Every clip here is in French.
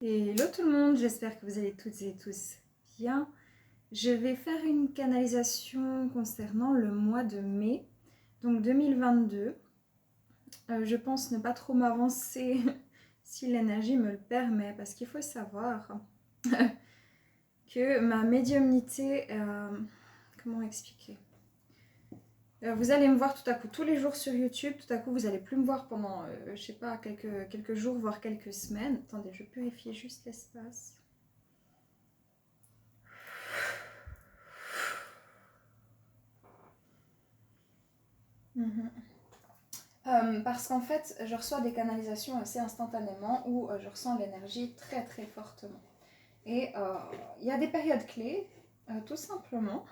Hello tout le monde, j'espère que vous allez toutes et tous bien. Je vais faire une canalisation concernant le mois de mai, donc 2022. Je pense ne pas trop m'avancer si l'énergie me le permet, parce qu'il faut savoir que ma médiumnité, comment expliquer, vous allez me voir tout à coup tous les jours sur YouTube, tout à coup vous allez plus me voir pendant, je sais pas, quelques jours, voire quelques semaines. Attendez, je purifie juste l'espace. Parce qu'en fait, je reçois des canalisations assez instantanément où je ressens l'énergie très très fortement. Et il y a des périodes clés, tout simplement,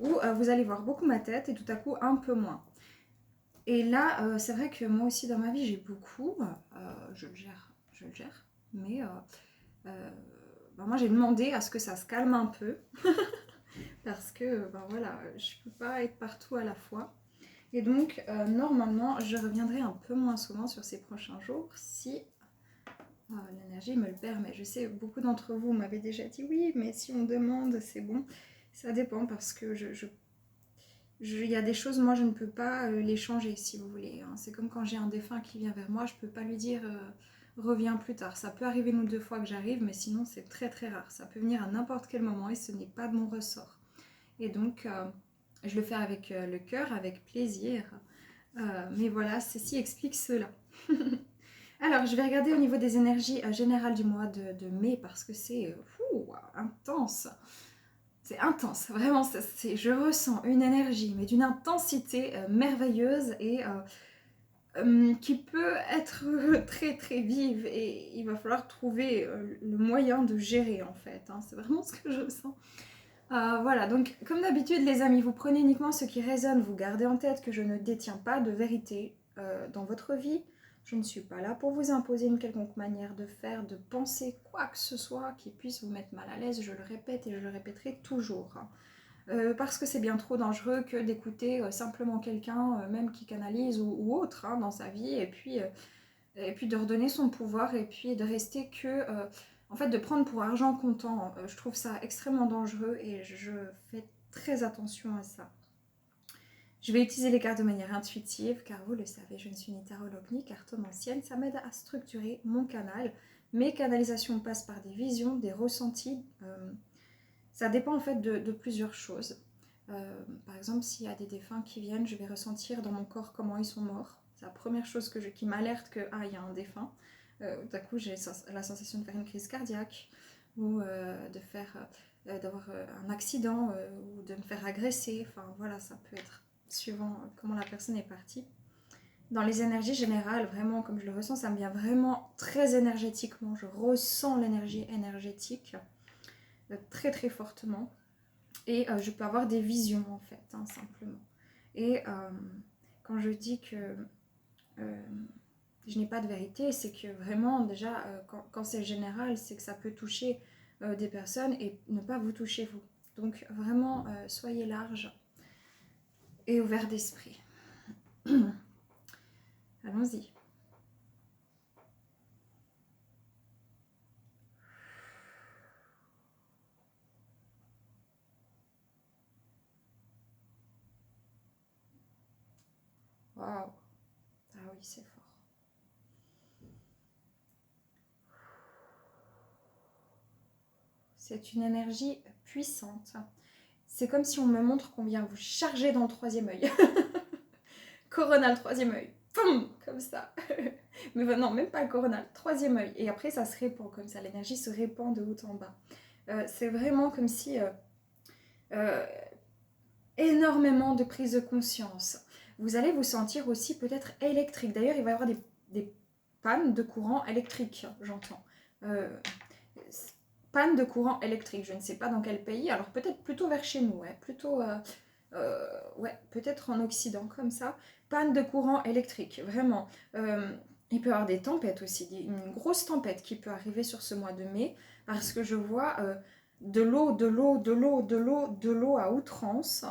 où vous allez voir beaucoup ma tête et tout à coup un peu moins. Et là, c'est vrai que moi aussi dans ma vie, j'ai beaucoup, je le gère, mais moi j'ai demandé à ce que ça se calme un peu, parce que voilà, je peux pas être partout à la fois. Et donc, normalement, je reviendrai un peu moins souvent sur ces prochains jours si l'énergie me le permet. Je sais, beaucoup d'entre vous m'avaient déjà dit oui, mais si on demande, c'est bon. Ça dépend parce que y a des choses, moi, je ne peux pas les changer, si vous voulez. Hein. C'est comme quand j'ai un défunt qui vient vers moi, je ne peux pas lui dire reviens plus tard. Ça peut arriver une ou deux fois que j'arrive, mais sinon, c'est très très rare. Ça peut venir à n'importe quel moment et ce n'est pas de mon ressort. Et donc, je le fais avec le cœur, avec plaisir. Mais voilà, ceci explique cela. Alors, je vais regarder au niveau des énergies générales du mois de mai parce que c'est intense. C'est intense, vraiment. Je ressens une énergie, mais d'une intensité merveilleuse et qui peut être très très vive. Et il va falloir trouver le moyen de gérer en fait. Hein. C'est vraiment ce que je sens. Voilà, donc comme d'habitude les amis, vous prenez uniquement ce qui résonne, vous gardez en tête que je ne détiens pas de vérité dans votre vie. Je ne suis pas là pour vous imposer une quelconque manière de faire, de penser quoi que ce soit qui puisse vous mettre mal à l'aise, je le répète et je le répéterai toujours. Parce que c'est bien trop dangereux que d'écouter simplement quelqu'un, même qui canalise ou autre dans sa vie, et puis de redonner son pouvoir, et puis de rester que... en fait, de prendre pour argent comptant, je trouve ça extrêmement dangereux et je fais très attention à ça. Je vais utiliser les cartes de manière intuitive, car vous le savez, je ne suis ni tarologue ni cartomancienne. Ça m'aide à structurer mon canal. Mes canalisations passent par des visions, des ressentis. Ça dépend en fait de plusieurs choses. Par exemple, s'il y a des défunts qui viennent, je vais ressentir dans mon corps comment ils sont morts. C'est la première chose qui m'alerte que il y a un défunt. Tout à coup, j'ai la sensation de faire une crise cardiaque ou d'avoir un accident ou de me faire agresser. Enfin voilà, ça peut être suivant comment la personne est partie. Dans les énergies générales, vraiment, comme je le ressens, ça me vient vraiment très énergétiquement. Je ressens l'énergie énergétique très très fortement. Et je peux avoir des visions en fait, simplement. Et quand je dis que je n'ai pas de vérité, c'est que vraiment déjà quand c'est général, c'est que ça peut toucher des personnes et ne pas vous toucher vous. Donc vraiment soyez large et ouvert d'esprit. Allons-y. Waouh. Ah oui, c'est fort. C'est une énergie puissante. C'est comme si on me montre qu'on vient vous charger dans le troisième œil. Corona, le troisième œil. Poum, comme ça. Mais non, même pas le corona, le troisième œil. Et après, ça se répand comme ça. L'énergie se répand de haut en bas. C'est vraiment comme si énormément de prise de conscience. Vous allez vous sentir aussi peut-être électrique. D'ailleurs, il va y avoir des pannes de courant électrique, j'entends. Panne de courant électrique. Je ne sais pas dans quel pays. Alors peut-être plutôt vers chez nous, ouais. Plutôt, ouais, peut-être en Occident comme ça. Panne de courant électrique, vraiment. Il peut y avoir des tempêtes aussi, une grosse tempête qui peut arriver sur ce mois de mai, parce que je vois de l'eau, de l'eau, de l'eau, de l'eau, de l'eau à outrance.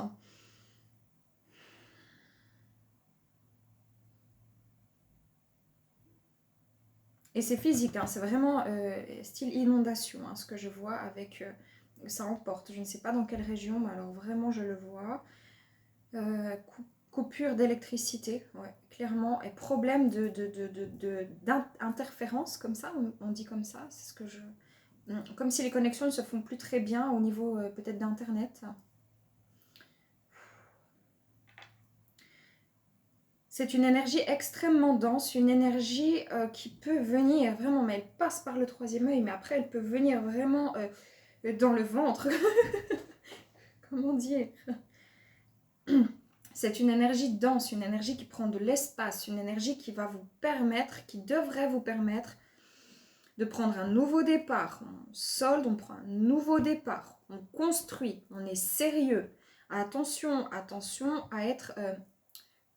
Et c'est physique, hein, c'est vraiment style inondation, hein, ce que je vois avec... ça emporte, je ne sais pas dans quelle région, mais alors vraiment je le vois. Coupure d'électricité, ouais, clairement. Et problème d'interférence, comme ça, on dit comme ça, c'est ce que je... Comme si les connexions ne se font plus très bien au niveau peut-être d'internet. C'est une énergie extrêmement dense, une énergie qui peut venir vraiment, mais elle passe par le troisième œil, mais après elle peut venir vraiment dans le ventre. Comment dire? C'est une énergie dense, une énergie qui prend de l'espace, une énergie qui va vous permettre, qui devrait vous permettre de prendre un nouveau départ. On solde, on prend un nouveau départ, on construit, on est sérieux. Attention, attention à être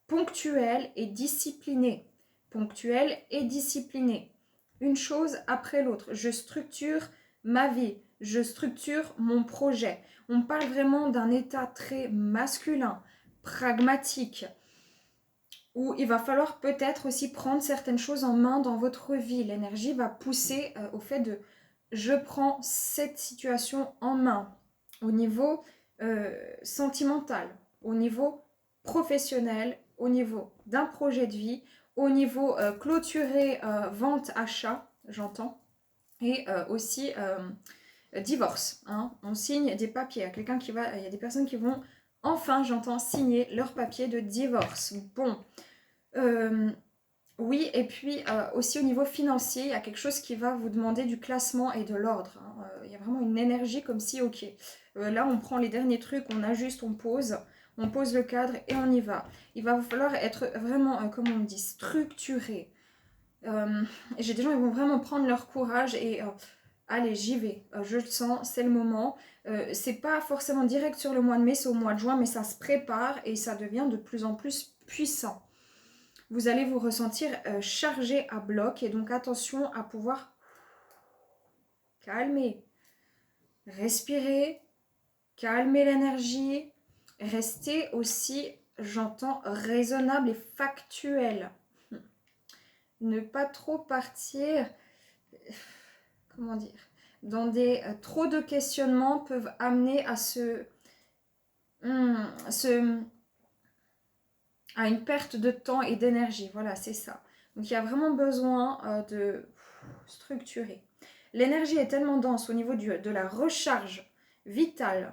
ponctuel et discipliné. Ponctuel et discipliné. Une chose après l'autre. Je structure ma vie, je structure mon projet. On parle vraiment d'un état très masculin, pragmatique, où il va falloir peut-être aussi prendre certaines choses en main dans votre vie. L'énergie va pousser au fait de je prends cette situation en main au niveau sentimental, au niveau professionnel, au niveau d'un projet de vie, au niveau clôturé, vente, achat, j'entends, et aussi divorce. Hein. On signe des papiers. Il y a des personnes qui vont enfin, j'entends, signer leur papier de divorce. Bon. Oui, et puis aussi au niveau financier, il y a quelque chose qui va vous demander du classement et de l'ordre. Hein. Il y a vraiment une énergie comme si, ok, là on prend les derniers trucs, on ajuste, on pose le cadre et on y va. Il va vous falloir être vraiment, comme on dit, structuré. J'ai des gens qui vont vraiment prendre leur courage et allez, j'y vais, je le sens, c'est le moment. C'est pas forcément direct sur le mois de mai, c'est au mois de juin, mais ça se prépare et ça devient de plus en plus puissant. Vous allez vous ressentir chargé à bloc et donc attention à pouvoir calmer, respirer, calmer l'énergie, rester aussi, j'entends, raisonnable et factuel. Ne pas trop partir, comment dire, dans des trop de questionnements peuvent amener à à une perte de temps et d'énergie. Voilà, c'est ça. Donc il y a vraiment besoin de structurer. L'énergie est tellement dense au niveau de la recharge vitale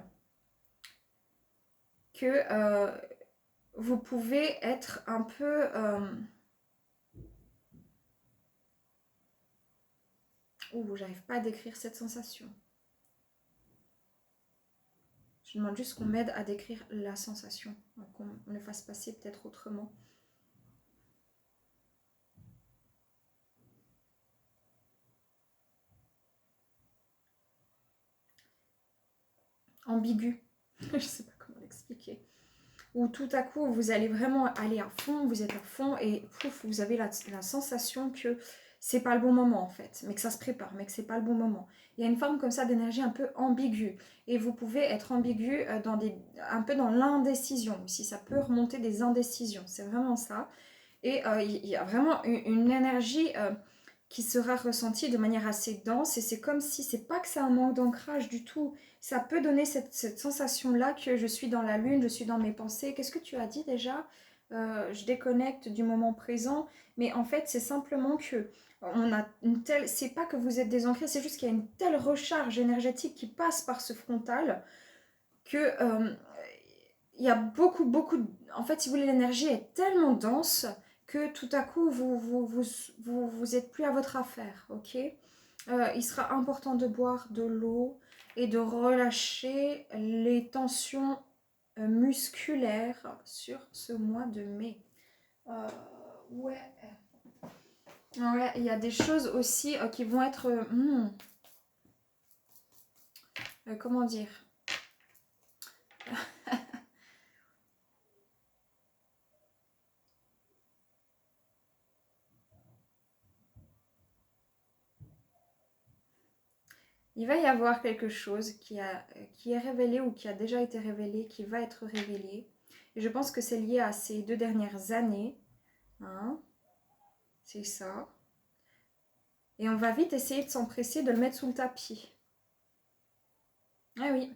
que vous pouvez être un peu... j'arrive pas à décrire cette sensation. Je demande juste qu'on m'aide à décrire la sensation, qu'on le fasse passer peut-être autrement. Ambigu. Je sais pas comment l'expliquer. Où tout à coup, vous allez vraiment aller à fond, vous êtes à fond et pouf, vous avez la sensation que c'est pas le bon moment en fait, mais que ça se prépare, mais que c'est pas le bon moment. Il y a une forme comme ça d'énergie un peu ambiguë et vous pouvez être ambigu un peu dans l'indécision aussi, ça peut remonter des indécisions, c'est vraiment ça. Et il y a vraiment une énergie qui sera ressentie de manière assez dense et c'est comme si, c'est pas que c'est un manque d'ancrage du tout, ça peut donner cette sensation-là que je suis dans la lune, je suis dans mes pensées. Qu'est-ce que tu as dit déjà? Je déconnecte du moment présent, mais en fait c'est simplement que on a une telle, c'est pas que vous êtes désancré, c'est juste qu'il y a une telle recharge énergétique qui passe par ce frontal que il y a beaucoup, en fait, si vous voulez, l'énergie est tellement dense que tout à coup, vous êtes plus à votre affaire, ok? Il sera important de boire de l'eau et de relâcher les tensions musculaires sur ce mois de mai. Ouais. Ouais, il y a des choses aussi qui vont être... comment dire? Il va y avoir quelque chose qui est révélé ou qui a déjà été révélé, qui va être révélé. Et je pense que c'est lié à ces 2 dernières années. Hein, c'est ça. Et on va vite essayer de s'empresser de le mettre sous le tapis. Ah oui.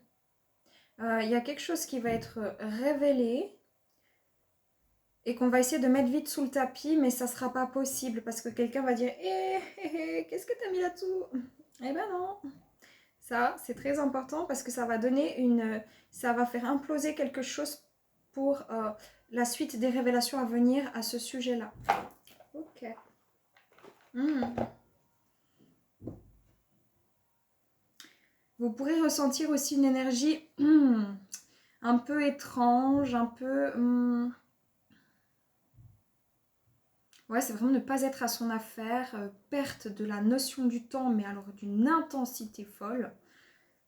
Il y a quelque chose qui va être révélé et qu'on va essayer de mettre vite sous le tapis, mais ça sera pas possible parce que quelqu'un va dire qu'est-ce que t'as mis là-dessous? Eh ben non. Ça, c'est très important parce que ça va donner ça va faire imploser quelque chose pour la suite des révélations à venir à ce sujet-là. Ok. Vous pourrez ressentir aussi une énergie un peu étrange, un peu... Ouais, c'est vraiment ne pas être à son affaire, perte de la notion du temps, mais alors d'une intensité folle.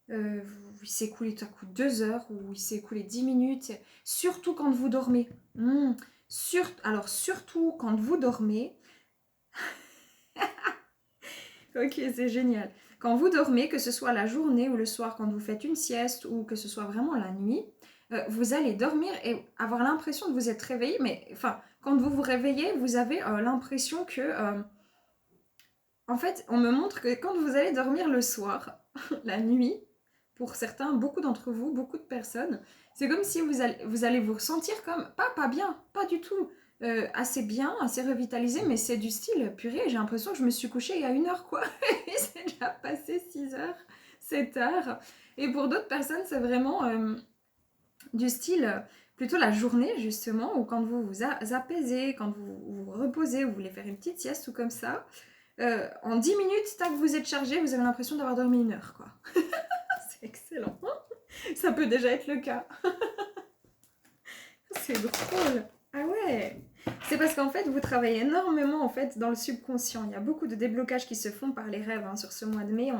Il s'est écoulé tout à coup 2 heures ou il s'est écoulé 10 minutes, surtout quand vous dormez. Alors surtout quand vous dormez. Ok, c'est génial. Quand vous dormez, que ce soit la journée ou le soir, quand vous faites une sieste ou que ce soit vraiment la nuit, vous allez dormir et avoir l'impression de vous être réveillé, mais enfin, quand vous vous réveillez, vous avez l'impression que... en fait, on me montre que quand vous allez dormir le soir, la nuit, pour certains, beaucoup d'entre vous, beaucoup de personnes, c'est comme si vous allez vous ressentir comme, pas bien, pas du tout, assez bien, assez revitalisé, mais c'est du style, purée, j'ai l'impression que je me suis couchée il y a 1 heure, quoi, et c'est déjà passé 6 heures, 7 heures, et pour d'autres personnes, c'est vraiment du style, plutôt la journée, justement, ou quand vous vous apaisez, quand vous vous reposez, vous voulez faire une petite sieste ou comme ça, en 10 minutes, tac, vous êtes chargé, vous avez l'impression d'avoir dormi 1 heure, quoi. C'est excellent. Ça peut déjà être le cas. C'est drôle. Ah ouais. C'est parce qu'en fait, vous travaillez énormément en fait dans le subconscient. Il y a beaucoup de déblocages qui se font par les rêves sur ce mois de mai.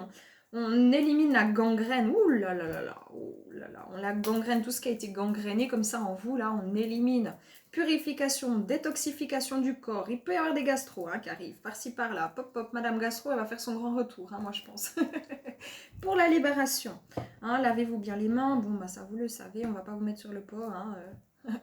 On élimine la gangrène. Ouh là là là là. Ouh là là. On la gangrène, tout ce qui a été gangréné comme ça en vous, là, on élimine. Purification, détoxification du corps. Il peut y avoir des gastro qui arrivent par-ci par-là. Pop pop, Madame Gastro, elle va faire son grand retour, moi je pense. Pour la libération. Lavez-vous bien les mains. Bon, bah ça vous le savez, on va pas vous mettre sur le pot.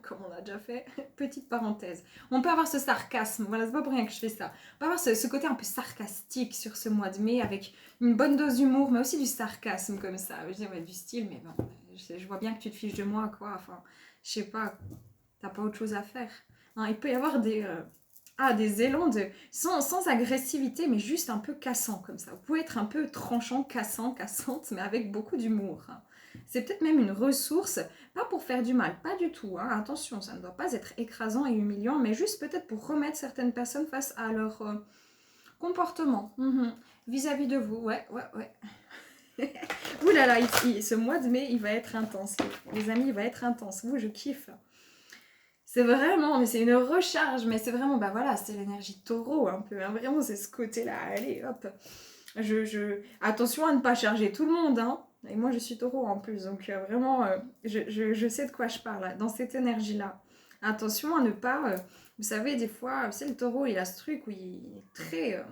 Comme on a déjà fait, petite parenthèse. On peut avoir ce sarcasme, voilà, c'est pas pour rien que je fais ça. On peut avoir ce côté un peu sarcastique sur ce mois de mai avec une bonne dose d'humour, mais aussi du sarcasme comme ça. Je dis, ouais, du style, mais bon, je vois bien que tu te fiches de moi, quoi. Enfin, je sais pas, t'as pas autre chose à faire. Il peut y avoir des élans sans agressivité, mais juste un peu cassant comme ça. Vous pouvez être un peu tranchant, cassant, cassante, mais avec beaucoup d'humour. C'est peut-être même une ressource, pas pour faire du mal, pas du tout. Attention, ça ne doit pas être écrasant et humiliant, mais juste peut-être pour remettre certaines personnes face à leur comportement vis-à-vis de vous. Ouais. Ouh là là, ce mois de mai, il va être intense. Les amis, il va être intense. Je kiffe. C'est vraiment, mais c'est une recharge, mais c'est vraiment, bah voilà, c'est l'énergie taureau un peu. Vraiment, c'est ce côté-là. Allez, hop. Attention à ne pas charger tout le monde, Et moi, je suis taureau en plus, donc vraiment, je sais de quoi je parle, dans cette énergie-là. Attention à ne pas... vous savez, des fois, c'est le taureau, il a ce truc où il est très...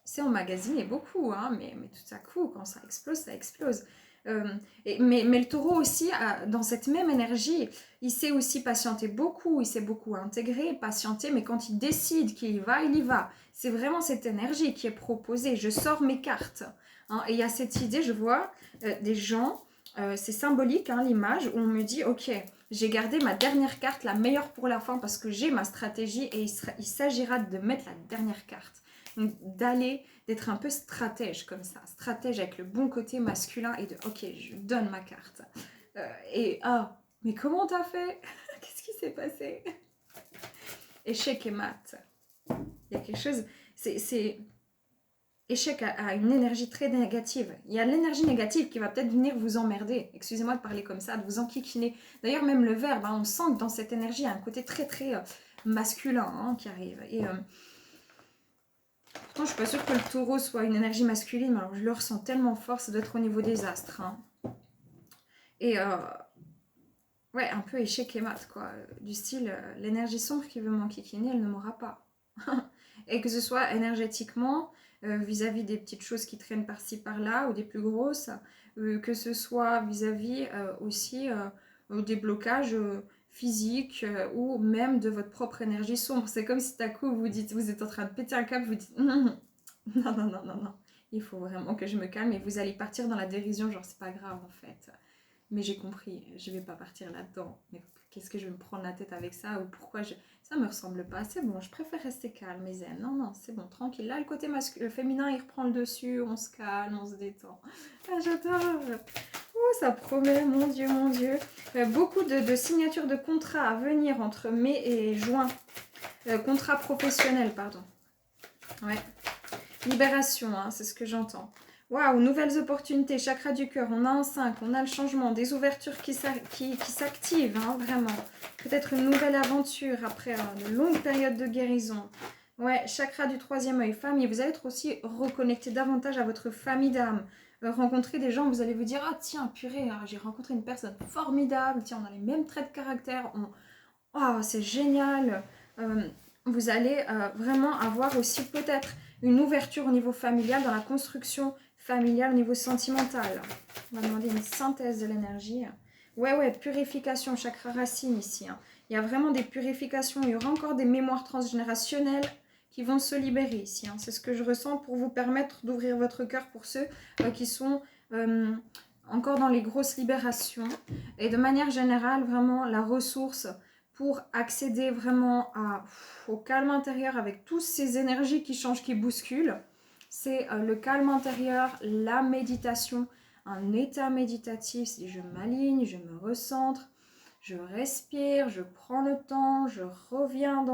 c'est emmagasiné beaucoup, mais tout à coup, quand ça explose, ça explose. Mais le taureau aussi, dans cette même énergie, il sait aussi patienter beaucoup, il sait beaucoup intégrer, patienter, mais quand il décide qu'il y va, il y va. C'est vraiment cette énergie qui est proposée. Je sors mes cartes. Et il y a cette idée, je vois des gens, c'est symbolique l'image, où on me dit, ok, j'ai gardé ma dernière carte, la meilleure pour la fin, parce que j'ai ma stratégie, et il s'agira de mettre la dernière carte. Donc d'être un peu stratège comme ça, stratège avec le bon côté masculin et de ok, je donne ma carte. Mais comment t'as fait? Qu'est-ce qui s'est passé? Échec et mat. Il y a quelque chose, c'est échec a une énergie très négative. Il y a l'énergie négative qui va peut-être venir vous emmerder. Excusez-moi de parler comme ça, de vous enquiquiner. D'ailleurs, même le verbe, on sent que dans cette énergie, il y a un côté très très masculin qui arrive. Et pourtant, je suis pas sûre que le taureau soit une énergie masculine, mais alors je le ressens tellement fort, ça doit être au niveau des astres. Et ouais, un peu échec et mat, quoi. Du style, l'énergie sombre qui veut m'enquiquiner, elle ne m'aura pas. Et que ce soit énergétiquement, vis-à-vis des petites choses qui traînent par-ci par-là, ou des plus grosses, que ce soit vis-à-vis aussi des blocages physiques ou même de votre propre énergie sombre. C'est comme si tout à coup vous êtes en train de péter un câble, vous dites Non, non, non, non, non. Il faut vraiment que je me calme et vous allez partir dans la dérision, genre c'est pas grave en fait. Mais j'ai compris, je vais pas partir là-dedans. Mais qu'est-ce que je vais me prendre la tête avec ça ou pourquoi je... Ça me ressemble pas, c'est bon, je préfère rester calme et zen. Non, non, c'est bon, tranquille. Là, le côté masculin, le féminin, il reprend le dessus, on se calme, on se détend. Ah, j'adore. Oh, ça promet, mon Dieu, mon Dieu. Beaucoup de signatures de contrats à venir entre mai et juin. Contrat professionnel, pardon. Ouais. Libération, hein, c'est ce que j'entends. Waouh, nouvelles opportunités, chakra du cœur, on a un 5, on a le changement, des ouvertures qui s'activent, hein, vraiment. Peut-être une nouvelle aventure après une longue période de guérison. Ouais, chakra du troisième œil, famille, vous allez être aussi reconnecté davantage à votre famille d'âme. Rencontrer des gens, vous allez vous dire, ah tiens, purée, hein, j'ai rencontré une personne formidable, tiens, on a les mêmes traits de caractère, oh, c'est génial. Vous allez vraiment avoir aussi peut-être une ouverture au niveau familial, dans la construction familiale, au niveau sentimental. On va demander une synthèse de l'énergie. Ouais, purification, chakra racine ici. Hein. Il y a vraiment des purifications. Il y aura encore des mémoires transgénérationnelles qui vont se libérer ici. Hein. C'est ce que je ressens pour vous permettre d'ouvrir votre cœur pour ceux qui sont encore dans les grosses libérations. Et de manière générale, vraiment la ressource pour accéder vraiment au calme intérieur avec toutes ces énergies qui changent, qui bousculent. C'est le calme intérieur, la méditation, un état méditatif. Si je m'aligne, je me recentre, je respire, je prends le temps, je reviens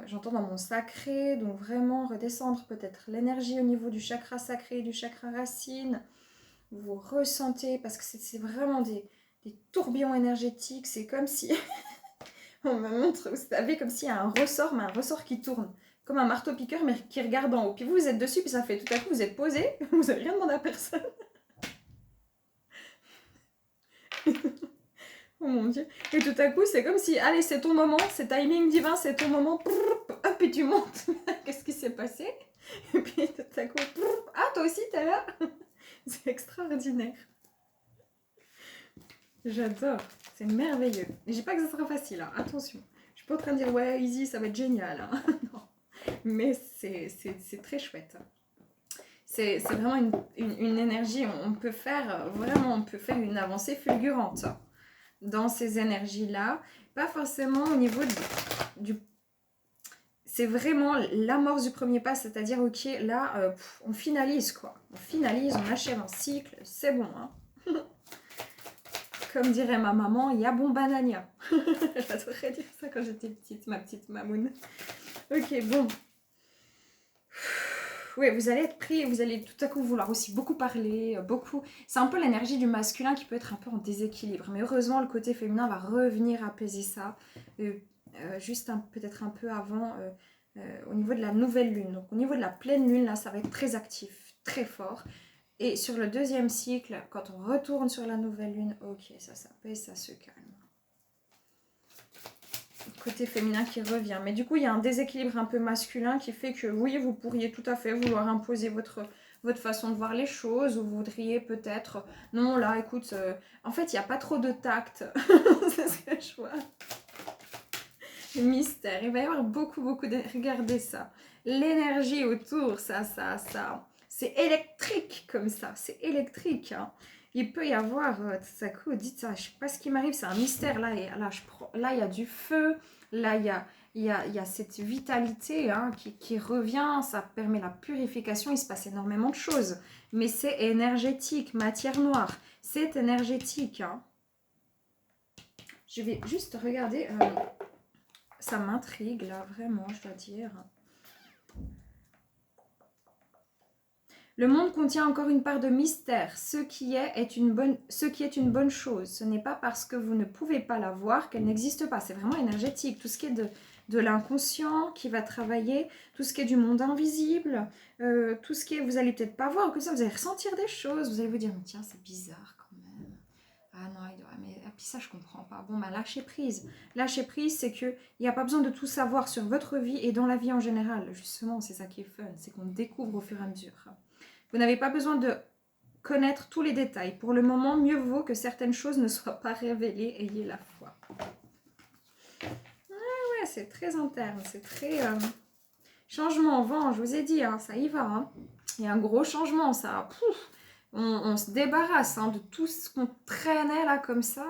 j'entends dans mon sacré, donc vraiment redescendre peut-être l'énergie au niveau du chakra sacré, du chakra racine. Vous ressentez, parce que c'est vraiment des tourbillons énergétiques, c'est comme si, on me montre, vous savez, comme s'il y a un ressort, mais un ressort qui tourne, comme un marteau-piqueur, mais qui regarde en haut. Puis vous êtes dessus, puis ça fait tout à coup, vous êtes posé, vous n'avez rien demandé à personne. Oh mon Dieu. Et tout à coup, c'est comme si, allez, c'est ton moment, c'est timing divin, c'est ton moment, hop, et tu montes. Qu'est-ce qui s'est passé? Et puis tout à coup, ah, toi aussi, t'es là. C'est extraordinaire. J'adore, c'est merveilleux. Je dis pas que ça sera facile, hein. Attention. Je suis pas en train de dire ouais, easy, ça va être génial. Hein. Non. Mais c'est très chouette. C'est vraiment une énergie, on peut faire vraiment, on peut faire une avancée fulgurante dans ces énergies-là. Pas forcément au niveau du... C'est vraiment l'amorce du premier pas, c'est-à-dire, ok, là, on finalise quoi. On finalise, on achève un cycle, c'est bon, hein. Comme dirait ma maman, il y a bon banania. J'adorais dire ça quand j'étais petite, ma petite mamoune. Ok, bon. Oui, vous allez être pris, vous allez tout à coup vouloir aussi beaucoup parler, beaucoup... C'est un peu l'énergie du masculin qui peut être un peu en déséquilibre. Mais heureusement, le côté féminin va revenir apaiser ça. Juste peut-être un peu avant, au niveau de la nouvelle lune. Donc au niveau de la pleine lune, là, ça va être très actif, très fort. Et sur le deuxième cycle, quand on retourne sur la nouvelle lune, ok, ça s'apaise, ça se calme. Côté féminin qui revient. Mais du coup, il y a un déséquilibre un peu masculin qui fait que, oui, vous pourriez tout à fait vouloir imposer votre façon de voir les choses. Ou vous voudriez peut-être... Non, là, écoute, en fait, il n'y a pas trop de tact. C'est ce que je vois. Mystère. Il va y avoir beaucoup de... Regardez ça. L'énergie autour, ça. C'est électrique comme ça. C'est électrique, hein. Il peut y avoir, tout à coup, dites ça, je sais pas ce qui m'arrive, c'est un mystère. Là, il y a du feu, là, il y a cette vitalité hein, qui revient, ça permet la purification, il se passe énormément de choses. Mais c'est énergétique, matière noire, c'est énergétique. Hein. Je vais juste regarder, ça m'intrigue là, vraiment, je dois dire. Le monde contient encore une part de mystère. Ce qui est une bonne chose. Ce n'est pas parce que vous ne pouvez pas la voir qu'elle n'existe pas. C'est vraiment énergétique. Tout ce qui est de l'inconscient qui va travailler, tout ce qui est du monde invisible, tout ce qui est... Vous allez peut-être pas voir, comme ça vous allez ressentir des choses. Vous allez vous dire, mais tiens, c'est bizarre quand même. Ah non, mais et puis ça, je comprends pas. Bon, bah lâcher prise. Lâcher prise, c'est qu'il n'y a pas besoin de tout savoir sur votre vie et dans la vie en général. Justement, c'est ça qui est fun. C'est qu'on découvre au fur et à mesure. Vous n'avez pas besoin de connaître tous les détails. Pour le moment, mieux vaut que certaines choses ne soient pas révélées. Ayez la foi. ouais, c'est très interne, c'est très... Changement, vent, je vous ai dit, hein, ça y va. Hein. Il y a un gros changement, ça. Pouf, on se débarrasse hein, de tout ce qu'on traînait là comme ça.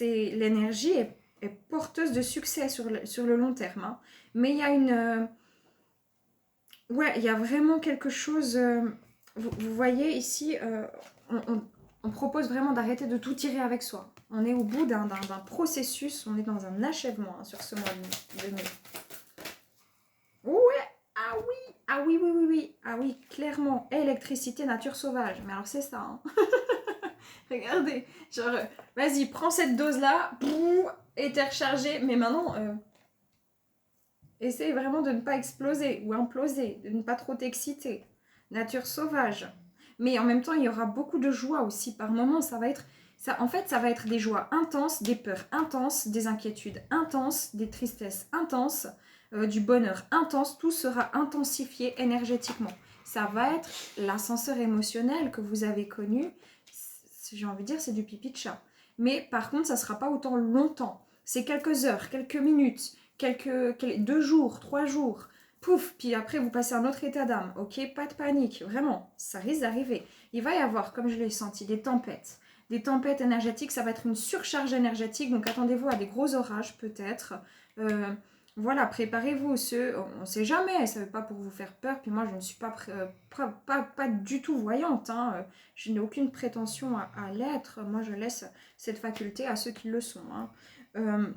L'énergie est porteuse de succès sur le long terme. Hein. Mais il y a une... ouais, il y a vraiment quelque chose... vous voyez ici, on propose vraiment d'arrêter de tout tirer avec soi. On est au bout d'un processus, on est dans un achèvement hein, sur ce mois de mai. Ouais, ah oui, ah oui, oui, oui, oui, ah oui, clairement, électricité, nature sauvage. Mais alors c'est ça, hein. Regardez, genre, vas-y, prends cette dose-là, et t'es rechargé. Mais maintenant, essaye vraiment de ne pas exploser ou imploser, de ne pas trop t'exciter. Nature sauvage. Mais en même temps, il y aura beaucoup de joie aussi. Par moments, ça va être... Ça, en fait, ça va être des joies intenses, des peurs intenses, des inquiétudes intenses, des tristesses intenses, du bonheur intense. Tout sera intensifié énergétiquement. Ça va être l'ascenseur émotionnel que vous avez connu. J'ai envie de dire, c'est du pipi de chat. Mais par contre, ça ne sera pas autant longtemps. C'est quelques heures, quelques minutes, 2 jours, 3 jours. Pouf, puis après vous passez un autre état d'âme. Ok, pas de panique, vraiment, ça risque d'arriver. Il va y avoir, comme je l'ai senti, des tempêtes. Des tempêtes énergétiques, ça va être une surcharge énergétique, donc attendez-vous à des gros orages peut-être. Voilà, préparez-vous, on ne sait jamais, ça ne veut pas pour vous faire peur, puis moi je ne suis pas du tout voyante, hein. Je n'ai aucune prétention à l'être, moi je laisse cette faculté à ceux qui le sont. Hein.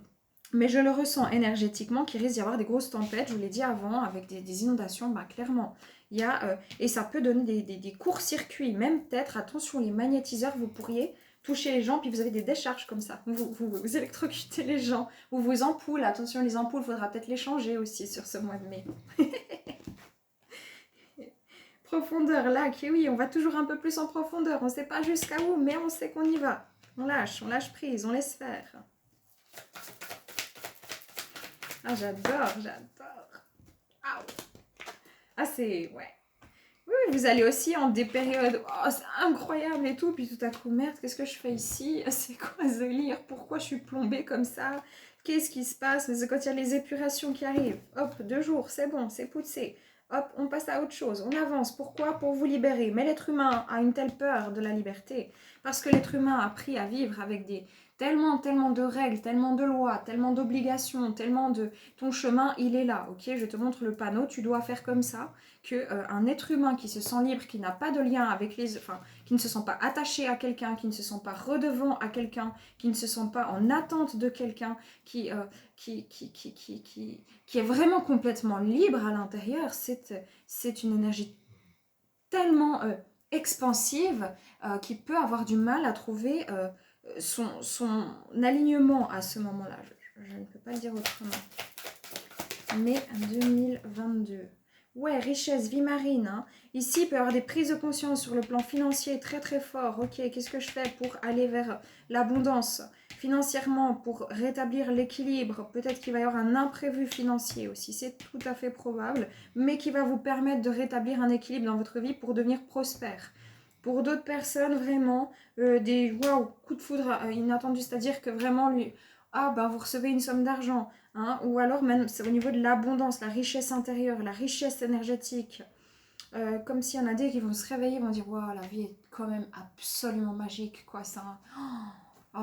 Mais je le ressens énergétiquement qu'il risque d'y avoir des grosses tempêtes, je vous l'ai dit avant, avec des inondations, bah clairement. Il y a, et ça peut donner des courts-circuits, même peut-être, attention, les magnétiseurs, vous pourriez toucher les gens, puis vous avez des décharges comme ça, vous électrocutez les gens, ou vos ampoules, attention, les ampoules, il faudra peut-être les changer aussi sur ce mois de mai. Profondeur, là, oui, on va toujours un peu plus en profondeur, on ne sait pas jusqu'à où, mais on sait qu'on y va. On lâche prise, on laisse faire. Ah, j'adore. Ah, ah c'est... Ouais. Oui, vous allez aussi en des périodes... Oh, c'est incroyable et tout. Puis tout à coup, merde, qu'est-ce que je fais ici? C'est quoi ce délire? Pourquoi je suis plombée comme ça? Qu'est-ce qui se passe? C'est quand il y a les épurations qui arrivent. Hop, 2 jours, c'est bon, c'est poussé. Hop, on passe à autre chose. On avance. Pourquoi? Pour vous libérer. Mais l'être humain a une telle peur de la liberté. Parce que l'être humain a appris à vivre avec tellement de règles, tellement de lois, tellement d'obligations, tellement de... Ton chemin, il est là, ok? Je te montre le panneau, tu dois faire comme ça. Un être humain qui se sent libre, qui n'a pas de lien avec les... Enfin, qui ne se sent pas attaché à quelqu'un, qui ne se sent pas redevant à quelqu'un, qui ne se sent pas en attente de quelqu'un, qui est vraiment complètement libre à l'intérieur, c'est une énergie tellement expansive qu'il peut avoir du mal à trouver son alignement à ce moment-là. Je ne peux pas le dire autrement. Mai 2022. Ouais, richesse, vie marine. Hein. Ici, il peut y avoir des prises de conscience sur le plan financier très très fort. Ok, qu'est-ce que je fais pour aller vers l'abondance? Financièrement, pour rétablir l'équilibre, peut-être qu'il va y avoir un imprévu financier aussi, c'est tout à fait probable, mais qui va vous permettre de rétablir un équilibre dans votre vie pour devenir prospère. Pour d'autres personnes, vraiment, des coups de foudre inattendus, c'est-à-dire que vraiment, vous recevez une somme d'argent, hein, ou alors même c'est au niveau de l'abondance, la richesse intérieure, la richesse énergétique. Comme s'il y en a des qui vont se réveiller, vont dire waouh, la vie est quand même absolument magique, quoi, ça.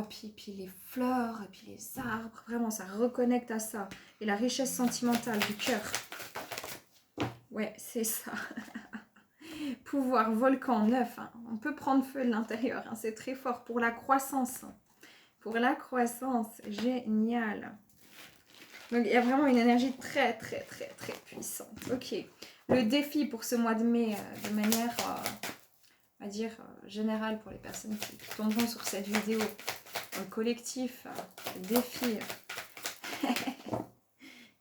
Puis les fleurs, et puis les arbres, vraiment, ça reconnecte à ça. Et la richesse sentimentale du cœur. Ouais, c'est ça. Pouvoir, volcan, neuf. Hein. On peut prendre feu de l'intérieur. Hein. C'est très fort pour la croissance. Pour la croissance, génial. Donc, il y a vraiment une énergie très, très, très, très puissante. Ok. Le défi pour ce mois de mai, de manière, on va dire, générale pour les personnes qui tomberont sur cette vidéo, le collectif, le défi.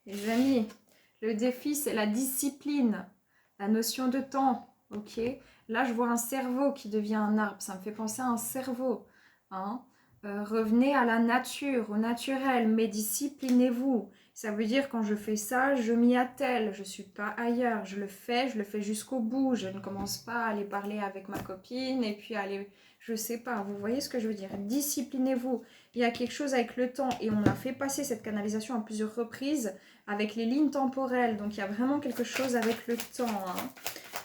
Les amis, le défi, c'est la discipline, la notion de temps. Ok. Là, je vois un cerveau qui devient un arbre. Ça me fait penser à un cerveau. Hein. Revenez à la nature, au naturel, mais disciplinez-vous. Ça veut dire quand je fais ça, je m'y attelle, je ne suis pas ailleurs, je le fais jusqu'au bout. Je ne commence pas à aller parler avec ma copine et puis aller, je sais pas, vous voyez ce que je veux dire. Disciplinez-vous. Il y a quelque chose avec le temps et on a fait passer cette canalisation à plusieurs reprises avec les lignes temporelles. Donc il y a vraiment quelque chose avec le temps.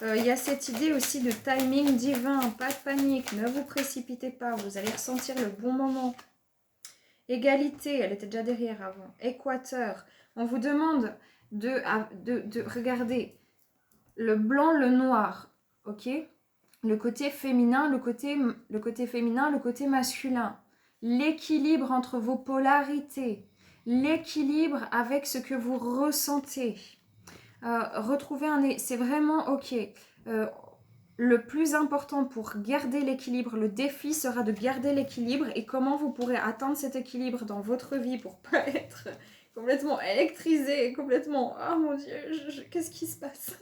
Il y a cette idée aussi de timing divin, pas de panique, ne vous précipitez pas, vous allez ressentir le bon moment. Égalité, elle était déjà derrière avant. Équateur, on vous demande de regarder le blanc, le noir, ok? Le côté féminin, le côté féminin, le côté masculin. L'équilibre entre vos polarités. L'équilibre avec ce que vous ressentez. Retrouver c'est vraiment ok. Le plus important pour garder l'équilibre, le défi sera de garder l'équilibre et comment vous pourrez atteindre cet équilibre dans votre vie pour pas être complètement électrisé, complètement oh mon dieu, qu'est-ce qui se passe?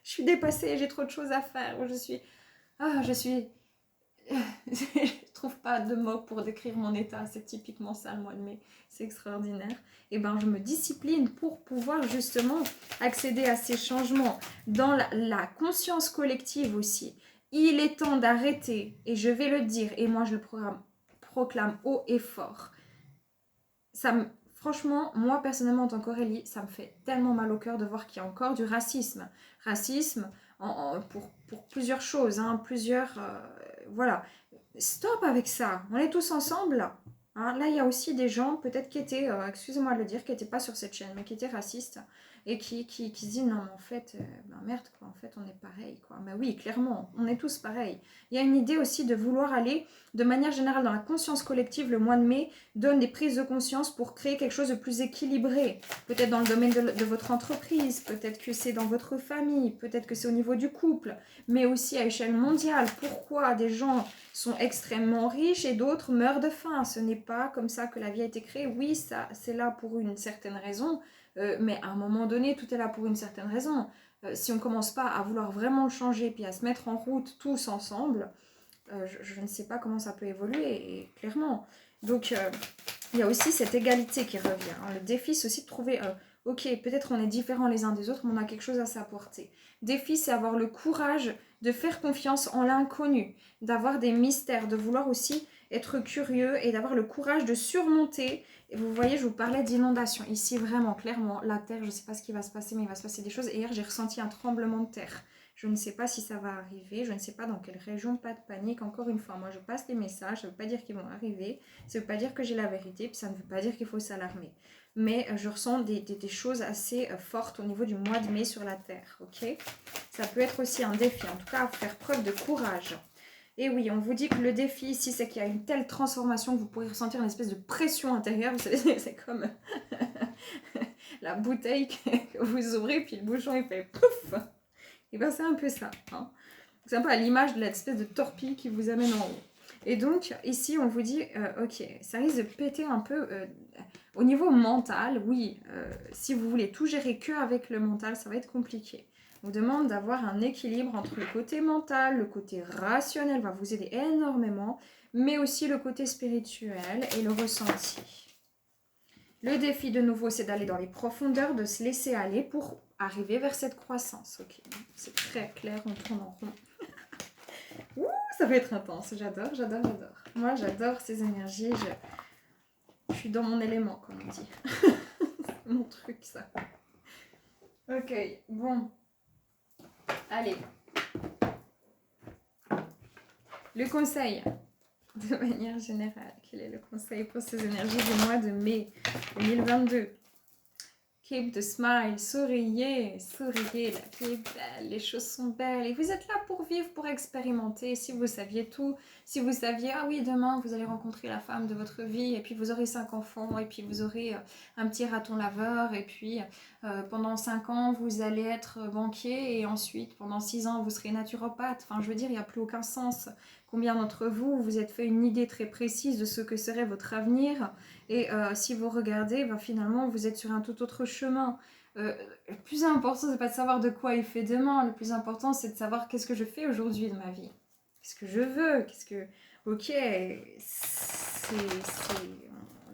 Je suis dépassée, j'ai trop de choses à faire, je suis je trouve pas de mots pour décrire mon état, c'est typiquement ça le mois de mai, c'est extraordinaire. Et ben je me discipline pour pouvoir justement accéder à ces changements dans la conscience collective aussi. Il est temps d'arrêter, et je vais le dire, et moi je le proclame haut et fort. Franchement, moi personnellement en tant qu'Aurélie, ça me fait tellement mal au cœur de voir qu'il y a encore du racisme. Racisme pour plusieurs choses, voilà. Stop avec ça, on est tous ensemble là. Là, il y a aussi des gens, peut-être qui étaient, excusez-moi de le dire, qui n'étaient pas sur cette chaîne, mais qui étaient racistes et qui se disent non, mais en fait, merde, quoi, en fait, on est pareil, quoi. Mais oui, clairement, on est tous pareils. Il y a une idée aussi de vouloir aller, de manière générale, dans la conscience collective. Le mois de mai donne des prises de conscience pour créer quelque chose de plus équilibré. Peut-être dans le domaine de votre entreprise, peut-être que c'est dans votre famille, peut-être que c'est au niveau du couple, mais aussi à échelle mondiale. Pourquoi des gens sont extrêmement riches et d'autres meurent de faim? Ce n'est pas comme ça que la vie a été créée. Oui, ça, c'est là pour une certaine raison, mais à un moment donné, tout est là pour une certaine raison. Si on ne commence pas à vouloir vraiment le changer, puis à se mettre en route tous ensemble, je ne sais pas comment ça peut évoluer, et clairement. Donc, il y a aussi cette égalité qui revient. Le défi, c'est aussi de trouver, ok, peut-être on est différents les uns des autres, mais on a quelque chose à s'apporter. Défi, c'est avoir le courage de faire confiance en l'inconnu, d'avoir des mystères, de vouloir aussi être curieux et d'avoir le courage de surmonter. Et vous voyez, je vous parlais d'inondation. Ici, vraiment, clairement, la terre, je ne sais pas ce qui va se passer, mais il va se passer des choses. Et hier, j'ai ressenti un tremblement de terre. Je ne sais pas si ça va arriver, je ne sais pas dans quelle région, pas de panique. Encore une fois, moi, je passe les messages, ça ne veut pas dire qu'ils vont arriver, ça ne veut pas dire que j'ai la vérité, puis ça ne veut pas dire qu'il faut s'alarmer. Mais je ressens des choses assez fortes au niveau du mois de mai sur la Terre, ok? Ça peut être aussi un défi, en tout cas, faire preuve de courage. Et oui, on vous dit que le défi ici, c'est qu'il y a une telle transformation que vous pourrez ressentir une espèce de pression intérieure. Vous savez, c'est comme la bouteille que vous ouvrez, puis le bouchon, il fait pouf! Et bien, c'est un peu ça. C'est un peu à l'image de l'espèce de torpille qui vous amène en haut. Et donc, ici, on vous dit, ok, ça risque de péter un peu au niveau mental. Oui, si vous voulez tout gérer que avec le mental, ça va être compliqué. On vous demande d'avoir un équilibre entre le côté mental, le côté rationnel va vous aider énormément, mais aussi le côté spirituel et le ressenti. Le défi, de nouveau, c'est d'aller dans les profondeurs, de se laisser aller pour arriver vers cette croissance. Ok, c'est très clair, on tourne en rond. Ouh, ça va être intense, j'adore. Moi, j'adore ces énergies, je suis dans mon élément, comme on dit. C'est mon truc, ça. Ok, bon. Allez. Le conseil, de manière générale, quel est le conseil pour ces énergies du mois de mai 2022? Keep the smile, souriez, la vie est belle, les choses sont belles. Et vous êtes là pour vivre, pour expérimenter. Si vous saviez tout, si vous saviez, ah oui, demain, vous allez rencontrer la femme de votre vie, et puis vous aurez 5 enfants, et puis vous aurez un petit raton laveur, et puis pendant 5 ans, vous allez être banquier, et ensuite, pendant 6 ans, vous serez naturopathe. Enfin, je veux dire, il n'y a plus aucun sens. Combien d'entre vous vous êtes fait une idée très précise de ce que serait votre avenir? Et si vous regardez, finalement, vous êtes sur un tout autre chemin. Le plus important, c'est pas de savoir de quoi il fait demain. Le plus important, c'est de savoir qu'est-ce que je fais aujourd'hui de ma vie. Qu'est-ce que je veux? Ok,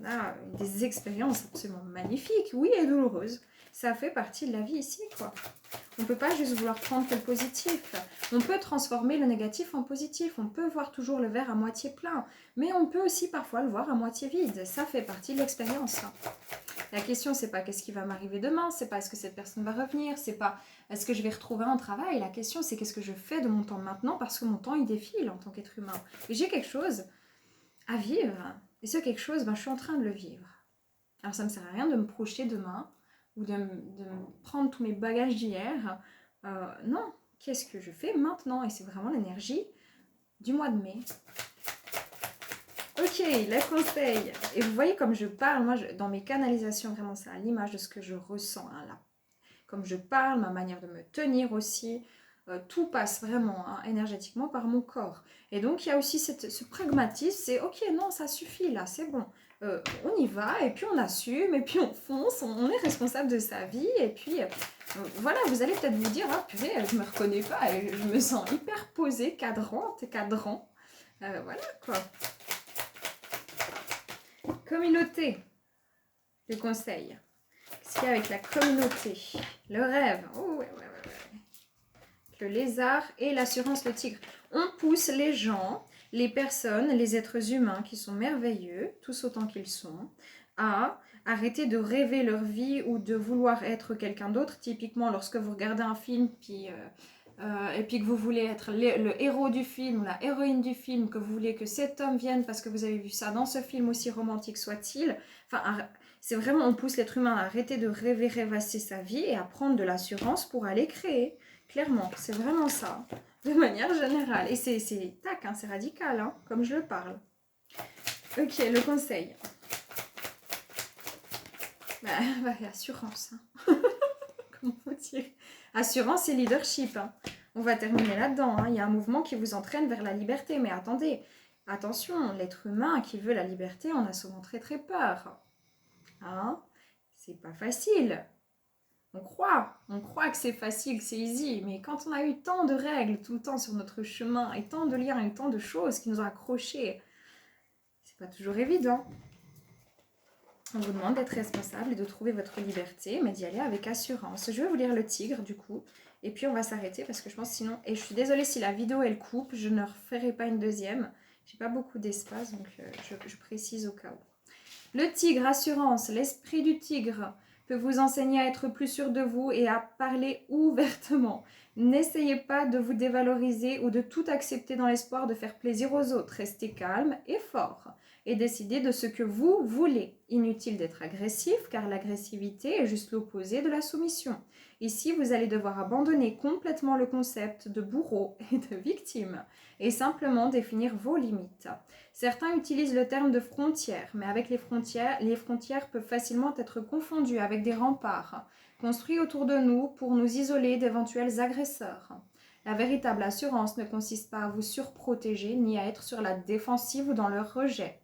on a des expériences absolument magnifiques, oui, et douloureuses. Ça fait partie de la vie ici, quoi. On ne peut pas juste vouloir prendre que le positif. On peut transformer le négatif en positif. On peut voir toujours le verre à moitié plein. Mais on peut aussi parfois le voir à moitié vide. Ça fait partie de l'expérience. La question, c'est pas qu'est-ce qui va m'arriver demain. C'est pas est-ce que cette personne va revenir. C'est pas est-ce que je vais retrouver un travail. La question, c'est qu'est-ce que je fais de mon temps maintenant. Parce que mon temps, il défile en tant qu'être humain. Et j'ai quelque chose à vivre. Et ce quelque chose, je suis en train de le vivre. Alors ça ne me sert à rien de me projeter demain ou de me prendre tous mes bagages d'hier. Non, qu'est-ce que je fais maintenant? Et c'est vraiment l'énergie du mois de mai. Ok, les conseils. Et vous voyez comme je parle, moi dans mes canalisations, vraiment c'est à l'image de ce que je ressens. Hein, là. Comme je parle, ma manière de me tenir aussi, tout passe vraiment énergétiquement par mon corps. Et donc il y a aussi ce pragmatisme, c'est ok, non, ça suffit là, c'est bon. On y va, et puis on assume, et puis on fonce, on est responsable de sa vie, et puis voilà, vous allez peut-être vous dire, ah purée, je me reconnais pas, et je me sens hyper posée, cadrante, cadrant. Voilà quoi. Communauté, le conseil. Qu'est-ce qu'il y a avec la communauté? Le rêve, oh ouais. Le lézard et l'assurance, le tigre. On pousse les gens, les personnes, les êtres humains qui sont merveilleux, tous autant qu'ils sont, à arrêter de rêver leur vie ou de vouloir être quelqu'un d'autre. Typiquement, lorsque vous regardez un film et puis que vous voulez être le héros du film ou la héroïne du film, que vous voulez que cet homme vienne parce que vous avez vu ça dans ce film, aussi romantique soit-il. Enfin, c'est vraiment, on pousse l'être humain à arrêter de rêver, rêvasser sa vie et à prendre de l'assurance pour aller créer. Clairement, c'est vraiment ça, de manière générale. Et c'est tac, hein, c'est radical, hein, comme je le parle. Ok, le conseil. Assurance. Hein. Comment faut dire? Assurance et leadership. Hein. On va terminer là-dedans. Hein. Il y a un mouvement qui vous entraîne vers la liberté. Mais attendez, attention, l'être humain qui veut la liberté, on a souvent très très peur. Hein? C'est pas facile. On croit que c'est facile, que c'est easy, mais quand on a eu tant de règles tout le temps sur notre chemin, et tant de liens, et tant de choses qui nous ont accrochés, c'est pas toujours évident. On vous demande d'être responsable et de trouver votre liberté, mais d'y aller avec assurance. Je vais vous lire le tigre, du coup, et puis on va s'arrêter, parce que je pense sinon... Et je suis désolée si la vidéo, elle coupe, je ne referai pas une deuxième. J'ai pas beaucoup d'espace, donc je précise au cas où. Le tigre, assurance, l'esprit du tigre peut vous enseigner à être plus sûr de vous et à parler ouvertement. N'essayez pas de vous dévaloriser ou de tout accepter dans l'espoir de faire plaisir aux autres. Restez calme et fort et décidez de ce que vous voulez. Inutile d'être agressif car l'agressivité est juste l'opposé de la soumission. Ici, vous allez devoir abandonner complètement le concept de bourreau et de victime et simplement définir vos limites. Certains utilisent le terme de frontières, mais avec les frontières peuvent facilement être confondues avec des remparts, construits autour de nous pour nous isoler d'éventuels agresseurs. La véritable assurance ne consiste pas à vous surprotéger ni à être sur la défensive ou dans le rejet.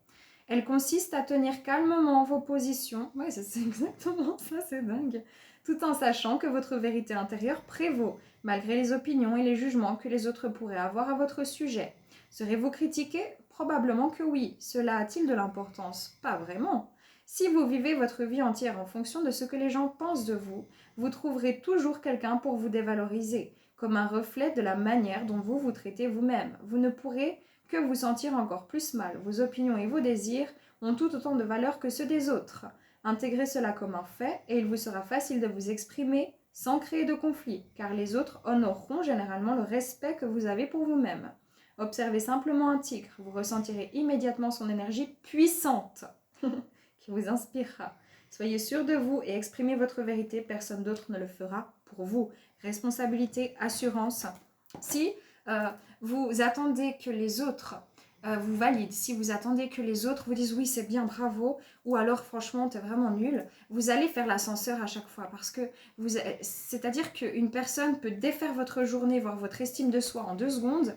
Elle consiste à tenir calmement vos positions, ouais, c'est exactement ça, c'est dingue, tout en sachant que votre vérité intérieure prévaut, malgré les opinions et les jugements que les autres pourraient avoir à votre sujet. Serez-vous critiqué? Probablement que oui. Cela a-t-il de l'importance? Pas vraiment. Si vous vivez votre vie entière en fonction de ce que les gens pensent de vous, vous trouverez toujours quelqu'un pour vous dévaloriser, comme un reflet de la manière dont vous vous traitez vous-même. Vous ne pourrez que vous sentir encore plus mal. Vos opinions et vos désirs ont tout autant de valeur que ceux des autres. Intégrez cela comme un fait et il vous sera facile de vous exprimer sans créer de conflit, car les autres honoreront généralement le respect que vous avez pour vous-même. Observez simplement un tigre, vous ressentirez immédiatement son énergie puissante qui vous inspirera. Soyez sûr de vous et exprimez votre vérité, personne d'autre ne le fera pour vous. Responsabilité, assurance. Si vous attendez que les autres vous valident, si vous attendez que les autres vous disent oui c'est bien, bravo, ou alors franchement t'es vraiment nul, vous allez faire l'ascenseur à chaque fois parce que c'est-à-dire qu'une personne peut défaire votre journée, voire votre estime de soi en 2 secondes.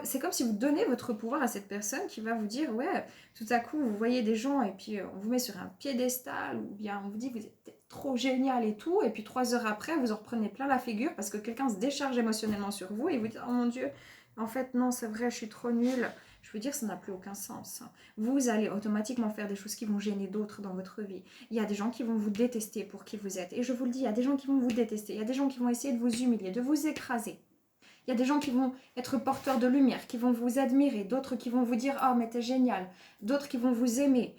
C'est comme si vous donnez votre pouvoir à cette personne qui va vous dire ouais, tout à coup vous voyez des gens et puis on vous met sur un piédestal ou bien on vous dit vous êtes trop génial et tout, et puis 3 heures après vous en reprenez plein la figure parce que quelqu'un se décharge émotionnellement sur vous et vous dit oh mon dieu, en fait non c'est vrai je suis trop nulle, je veux dire, ça n'a plus aucun sens. Vous allez automatiquement faire des choses qui vont gêner d'autres dans votre vie. Il y a des gens qui vont vous détester pour qui vous êtes. Et je vous le dis, il y a des gens qui vont vous détester. Il y a des gens qui vont essayer de vous humilier, de vous écraser. Il y a des gens qui vont être porteurs de lumière, qui vont vous admirer, d'autres qui vont vous dire « Oh, mais t'es génial », d'autres qui vont vous aimer.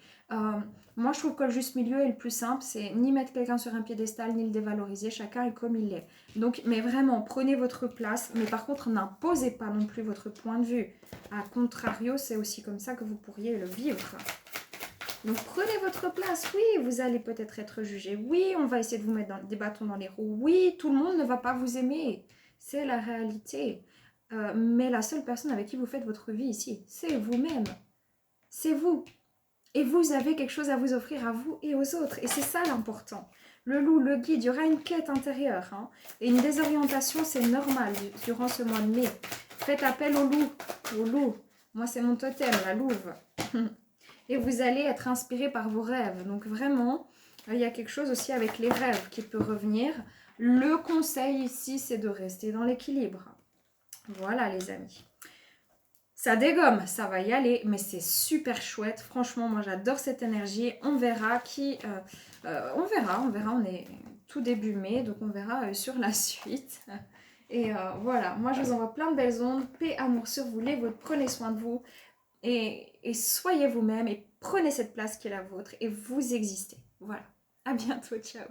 Moi, je trouve que le juste milieu est le plus simple, c'est ni mettre quelqu'un sur un piédestal, ni le dévaloriser, chacun est comme il est. Donc, mais vraiment, prenez votre place, mais par contre, n'imposez pas non plus votre point de vue. A contrario, c'est aussi comme ça que vous pourriez le vivre. Donc prenez votre place, oui, vous allez peut-être être jugé, oui, on va essayer de vous mettre des bâtons dans les roues, oui, tout le monde ne va pas vous aimer, c'est la réalité. Mais la seule personne avec qui vous faites votre vie ici, c'est vous-même, c'est vous. Et vous avez quelque chose à vous offrir à vous et aux autres, et c'est ça l'important. Le loup, le guide, il y aura une quête intérieure, hein, et une désorientation, c'est normal durant ce mois de mai. Faites appel au loup, au loup. Moi, c'est mon totem, la louve. Et vous allez être inspiré par vos rêves. Donc vraiment, il y a quelque chose aussi avec les rêves qui peut revenir. Le conseil ici, c'est de rester dans l'équilibre. Voilà les amis. Ça dégomme, ça va y aller, mais c'est super chouette. Franchement, moi j'adore cette énergie. On verra on verra. On est tout début mai, donc on verra sur la suite. Et voilà, moi je vous envoie plein de belles ondes. Paix, amour sur vous, les vôtres. Prenez soin de vous. Et soyez vous-même et prenez cette place qui est la vôtre et vous existez. Voilà. À bientôt. Ciao.